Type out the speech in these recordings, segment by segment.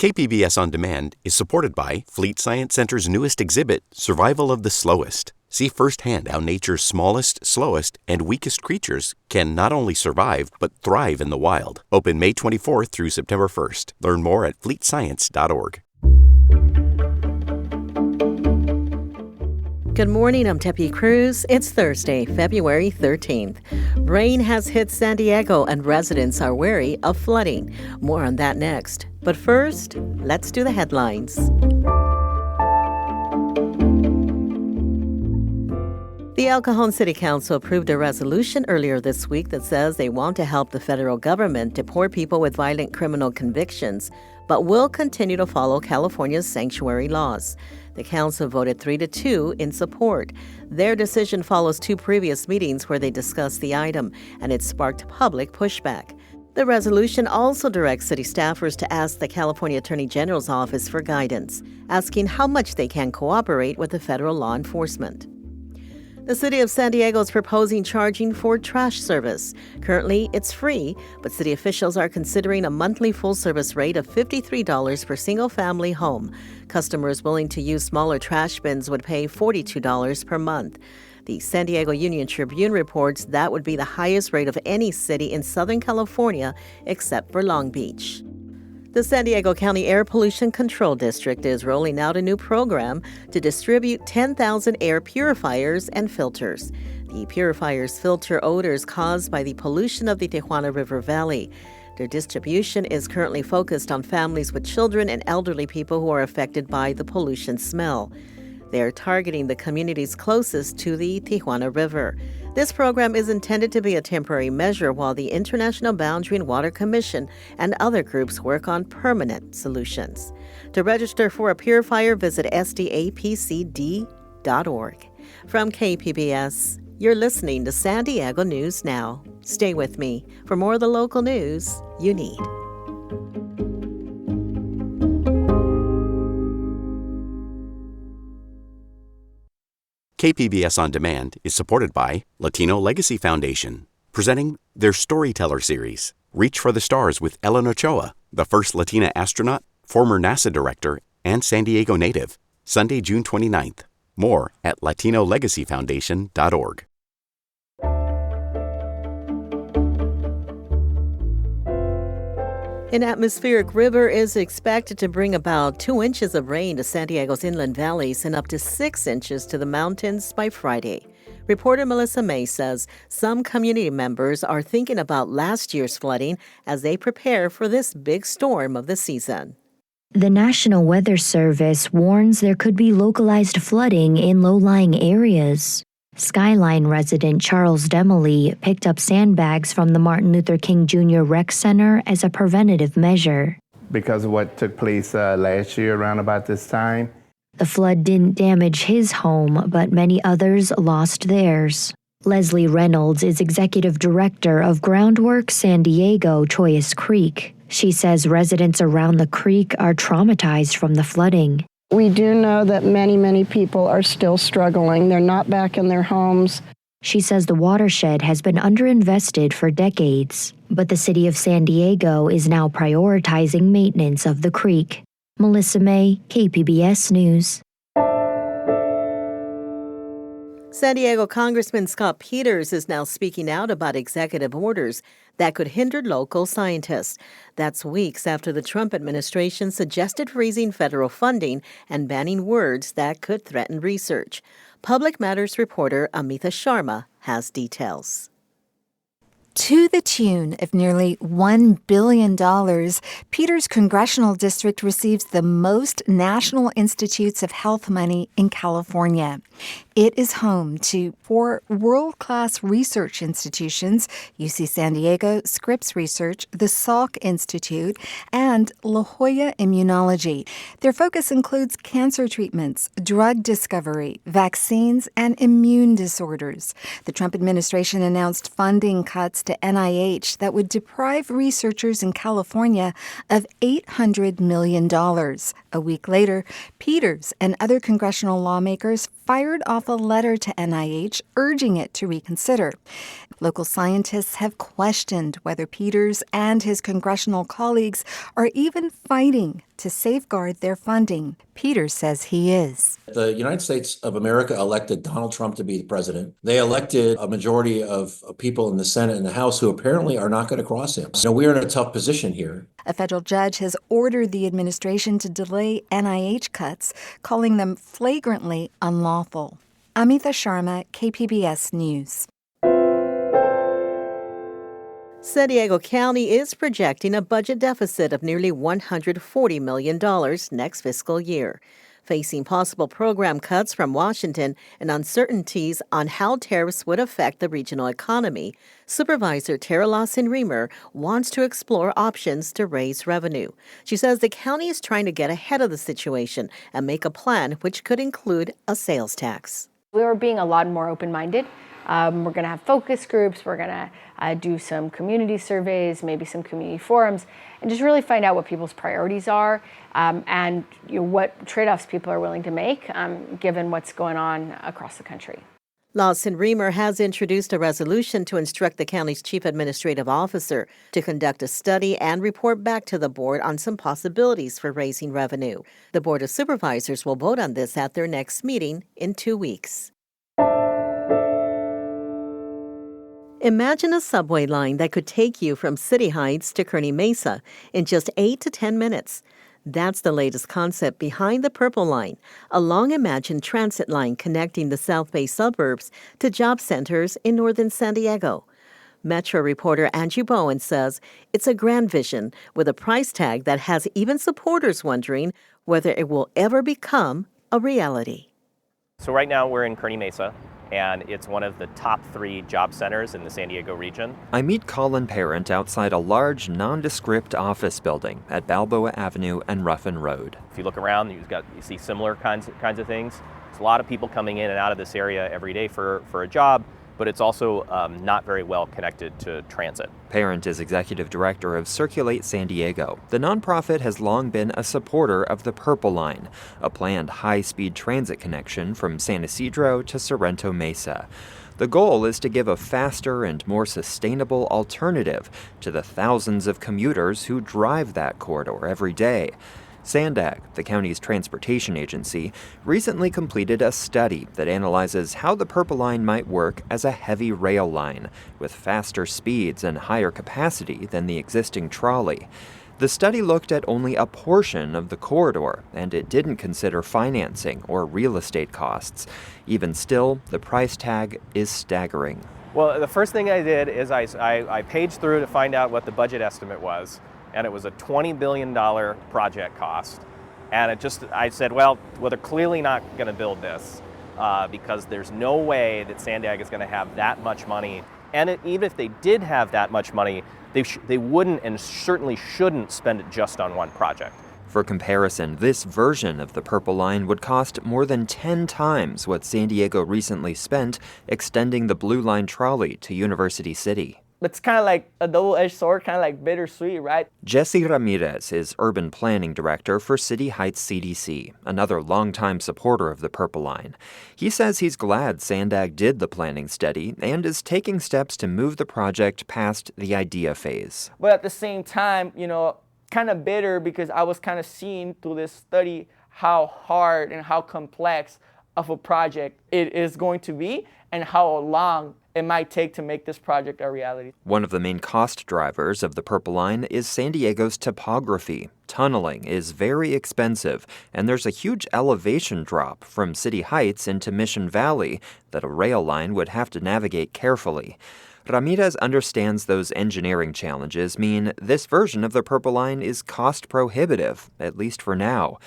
KPBS On Demand is supported by Fleet Science Center's newest exhibit, Survival of the Slowest. See firsthand how nature's smallest, slowest, and weakest creatures can not only survive, but thrive in the wild. Open May 24th through September 1st. Learn more at fleetscience.org. Good morning, I'm Tepe Cruz. It's Thursday, February 13th. Rain has hit San Diego and residents are wary of flooding. More on that next. But first, let's do the headlines. The El Cajon City Council approved a resolution earlier this week that says they want to help the federal government deport people with violent criminal convictions, but will continue to follow California's sanctuary laws. The council voted 3-2 in support. Their decision follows two previous meetings where they discussed the item, and it sparked public pushback. The resolution also directs city staffers to ask the California Attorney General's office for guidance, asking how much they can cooperate with the federal law enforcement. The city of San Diego is proposing charging for trash service. Currently, it's free, but city officials are considering a monthly full-service rate of $53 per single-family home. Customers willing to use smaller trash bins would pay $42 per month. The San Diego Union Tribune reports that would be the highest rate of any city in Southern California except for Long Beach. The San Diego County Air Pollution Control District is rolling out a new program to distribute 10,000 air purifiers and filters. The purifiers filter odors caused by the pollution of the Tijuana River Valley. Their distribution is currently focused on families with children and elderly people who are affected by the pollution smell. They are targeting the communities closest to the Tijuana River. This program is intended to be a temporary measure while the International Boundary and Water Commission and other groups work on permanent solutions. To register for a purifier, visit sdapcd.org. From KPBS, you're listening to San Diego News Now. Stay with me for more of the local news you need. KPBS On Demand is supported by Latino Legacy Foundation, presenting their Storyteller series, Reach for the Stars with Ellen Ochoa, the first Latina astronaut, former NASA director, and San Diego native, Sunday, June 29th. More at latinolegacyfoundation.org. An atmospheric river is expected to bring about 2 inches of rain to San Diego's inland valleys and up to 6 inches to the mountains by Friday. Reporter Melissa May says some community members are thinking about last year's flooding as they prepare for this big storm of the season. The National Weather Service warns there could be localized flooding in low-lying areas. Skyline resident Charles Demely picked up sandbags from the Martin Luther King Jr. Rec Center as a preventative measure. Because of what took place last year around about this time. The flood didn't damage his home, but many others lost theirs. Leslie Reynolds is executive director of Groundwork San Diego Choyas Creek. She says residents around the creek are traumatized from the flooding. We do know that many people are still struggling. They're not back in their homes. She says the watershed has been underinvested for decades, but the city of San Diego is now prioritizing maintenance of the creek. Melissa May, KPBS News. San Diego Congressman Scott Peters is now speaking out about executive orders that could hinder local scientists. That's weeks after the Trump administration suggested freezing federal funding and banning words that could threaten research. Public Matters reporter Amita Sharma has details. To the tune of nearly $1 billion, Peters' congressional district receives the most National Institutes of Health money in California. It is home to 4 world-class research institutions, UC San Diego, Scripps Research, the Salk Institute, and La Jolla Immunology. Their focus includes cancer treatments, drug discovery, vaccines, and immune disorders. The Trump administration announced funding cuts to NIH that would deprive researchers in California of $800 million. A week later, Peters and other congressional lawmakers fired off a letter to NIH urging it to reconsider. Local scientists have questioned whether Peters and his congressional colleagues are even fighting to safeguard their funding. Peters says he is. The United States of America elected Donald Trump to be the president. They elected a majority of people in the Senate and the House who apparently are not going to cross him. So we're in a tough position here. A federal judge has ordered the administration to delay NIH cuts, calling them flagrantly unlawful. Amita Sharma, KPBS News. San Diego County is projecting a budget deficit of nearly $140 million next fiscal year. Facing possible program cuts from Washington and uncertainties on how tariffs would affect the regional economy, Supervisor Tara Lawson-Remer wants to explore options to raise revenue. She says the county is trying to get ahead of the situation and make a plan which could include a sales tax. We were being a lot more open-minded. We're going to have focus groups. We're going to do some community surveys, maybe some community forums, and just really find out what people's priorities are and what trade-offs people are willing to make given what's going on across the country. Lawson-Remer has introduced a resolution to instruct the county's chief administrative officer to conduct a study and report back to the board on some possibilities for raising revenue. The Board of Supervisors will vote on this at their next meeting in 2 weeks. Imagine a subway line that could take you from City Heights to Kearny Mesa in just 8 to 10 minutes. That's the latest concept behind the Purple Line, a long-imagined transit line connecting the South Bay suburbs to job centers in northern San Diego. Metro reporter Angie Bowen says it's a grand vision with a price tag that has even supporters wondering whether it will ever become a reality. So right now we're in Kearny Mesa, and it's one of the top 3 job centers in the San Diego region. I meet Colin Parent outside a large, nondescript office building at Balboa Avenue and Ruffin Road. If you look around, you see similar kinds of things. There's a lot of people coming in and out of this area every day for a job, but it's also not very well connected to transit. Parent is executive director of Circulate San Diego. The nonprofit has long been a supporter of the Purple Line, a planned high-speed transit connection from San Isidro to Sorrento Mesa. The goal is to give a faster and more sustainable alternative to the thousands of commuters who drive that corridor every day. SANDAG, the county's transportation agency, recently completed a study that analyzes how the Purple Line might work as a heavy rail line, with faster speeds and higher capacity than the existing trolley. The study looked at only a portion of the corridor, and it didn't consider financing or real estate costs. Even still, the price tag is staggering. Well, the first thing I did is I paged through to find out what the budget estimate was. And it was a $20 billion project cost. And I said, well, they're clearly not going to build this because there's no way that SANDAG is going to have that much money. And even if they did have that much money, they wouldn't and certainly shouldn't spend it just on one project. For comparison, this version of the Purple Line would cost more than 10 times what San Diego recently spent extending the Blue Line trolley to University City. It's kind of like a double-edged sword, kind of like bittersweet, right? Jesse Ramirez is Urban Planning Director for City Heights CDC, another longtime supporter of the Purple Line. He says he's glad SANDAG did the planning study and is taking steps to move the project past the idea phase. But at the same time, kind of bitter because I was kind of seeing through this study how hard and how complex of a project it is going to be and how long it might take to make this project a reality. One of the main cost drivers of the Purple Line is San Diego's topography. Tunneling is very expensive, and there's a huge elevation drop from City Heights into Mission Valley that a rail line would have to navigate carefully. Ramirez understands those engineering challenges mean this version of the Purple Line is cost prohibitive, at least for now.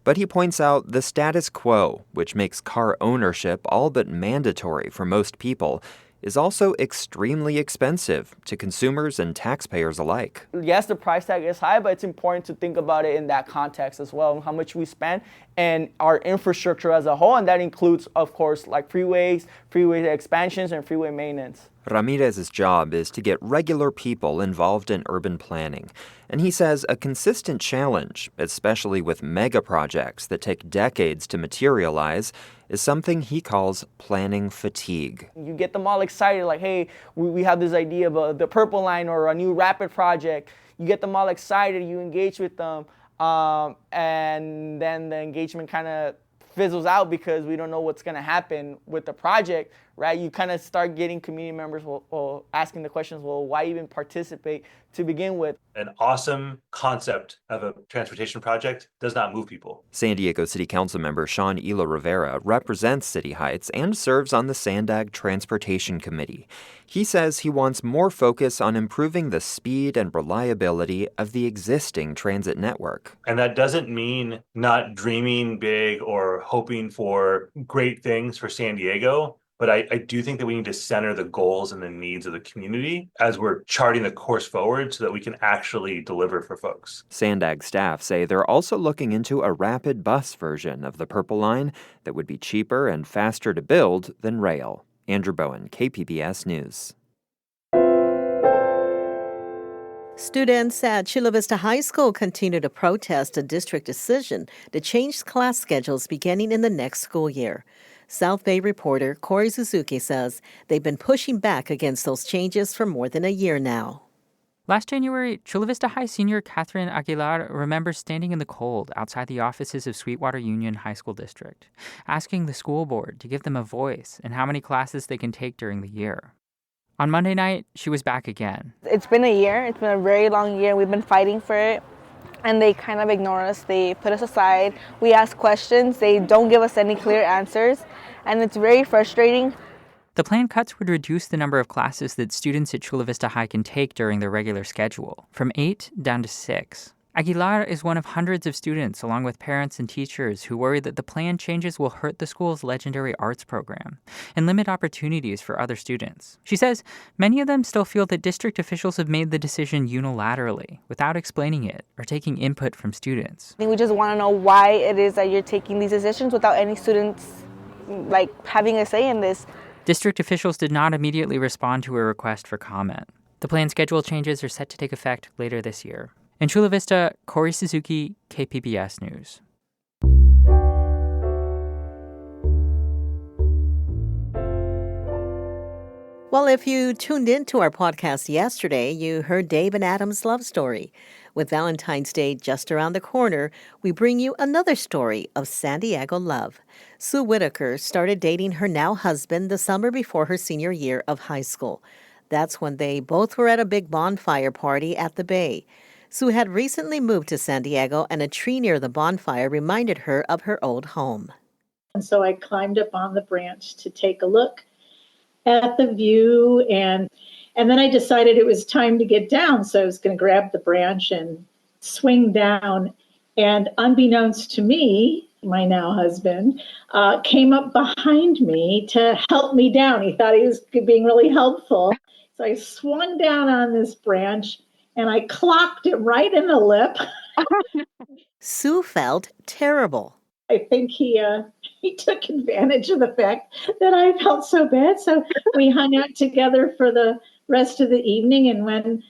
But he points out the status quo, which makes car ownership all but mandatory for most people, is also extremely expensive to consumers and taxpayers alike. Yes, the price tag is high, but it's important to think about it in that context as well, how much we spend and our infrastructure as a whole, and that includes, of course, like freeway expansions and freeway maintenance. Ramirez's job is to get regular people involved in urban planning. And he says a consistent challenge, especially with mega projects that take decades to materialize, is something he calls planning fatigue. You get them all excited, like, hey, we have this idea of the Purple Line or a new rapid project. You get them all excited, you engage with them, and then the engagement kind of fizzles out because we don't know what's going to happen with the project, right? You kind of start getting community members asking the questions, well, why even participate to begin with? An awesome concept of a transportation project does not move people. San Diego City Council member Sean Ela Rivera represents City Heights and serves on the Sandag Transportation Committee. He says he wants more focus on improving the speed and reliability of the existing transit network. And that doesn't mean not dreaming big or hoping for great things for San Diego. But I do think that we need to center the goals and the needs of the community as we're charting the course forward so that we can actually deliver for folks. Sandag staff say they're also looking into a rapid bus version of the Purple Line that would be cheaper and faster to build than rail. Andrew Bowen, KPBS News. Students at Chula Vista High School continue to protest a district decision to change class schedules beginning in the next school year. South Bay reporter Corey Suzuki says they've been pushing back against those changes for more than a year now. Last January, Chula Vista High senior Catherine Aguilar remembers standing in the cold outside the offices of Sweetwater Union High School District, asking the school board to give them a voice in how many classes they can take during the year. On Monday night, she was back again. It's been a year. It's been a very long year. We've been fighting for it. And they kind of ignore us. They put us aside. We ask questions. They don't give us any clear answers. And it's very frustrating. The planned cuts would reduce the number of classes that students at Chula Vista High can take during their regular schedule, from 8 down to 6. Aguilar is one of hundreds of students, along with parents and teachers, who worry that the planned changes will hurt the school's legendary arts program and limit opportunities for other students. She says many of them still feel that district officials have made the decision unilaterally, without explaining it or taking input from students. I think we just want to know why it is that you're taking these decisions without any students having a say in this. District officials did not immediately respond to a request for comment. The planned schedule changes are set to take effect later this year. In Chula Vista, Corey Suzuki, KPBS News. Well, if you tuned into our podcast yesterday, you heard Dave and Adam's love story. With Valentine's Day just around the corner, we bring you another story of San Diego love. Sue Whitaker started dating her now husband the summer before her senior year of high school. That's when they both were at a big bonfire party at the Bay. Sue had recently moved to San Diego, and a tree near the bonfire reminded her of her old home. And so I climbed up on the branch to take a look at the view, and then I decided it was time to get down. So I was going to grab the branch and swing down. And unbeknownst to me, my now husband, came up behind me to help me down. He thought he was being really helpful. So I swung down on this branch, and I clocked him right in the lip. Sue felt terrible. I think he took advantage of the fact that I felt so bad. So we hung out together for the rest of the evening. And when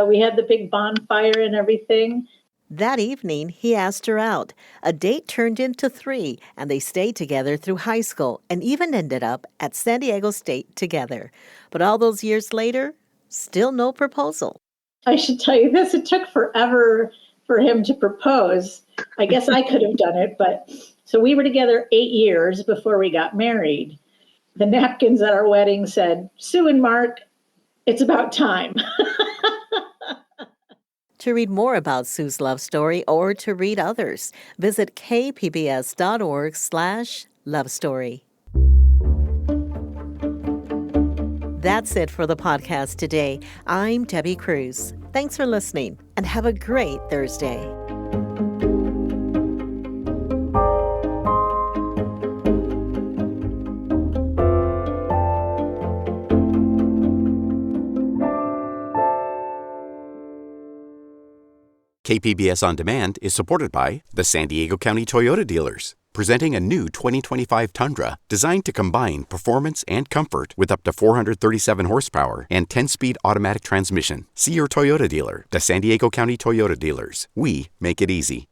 we had the big bonfire and everything. That evening, he asked her out. A date turned into 3, and they stayed together through high school and even ended up at San Diego State together. But all those years later, still no proposal. I should tell you this, it took forever for him to propose. I guess I could have done it, but so we were together 8 years before we got married. The napkins at our wedding said, Sue and Mark, it's about time. To read more about Sue's love story or to read others, visit kpbs.org/lovestory. That's it for the podcast today. I'm Debbie Cruz. Thanks for listening and have a great Thursday. KPBS On Demand is supported by the San Diego County Toyota dealers, presenting a new 2025 Tundra designed to combine performance and comfort with up to 437 horsepower and 10-speed automatic transmission. See your Toyota dealer. The San Diego County Toyota dealers. We make it easy.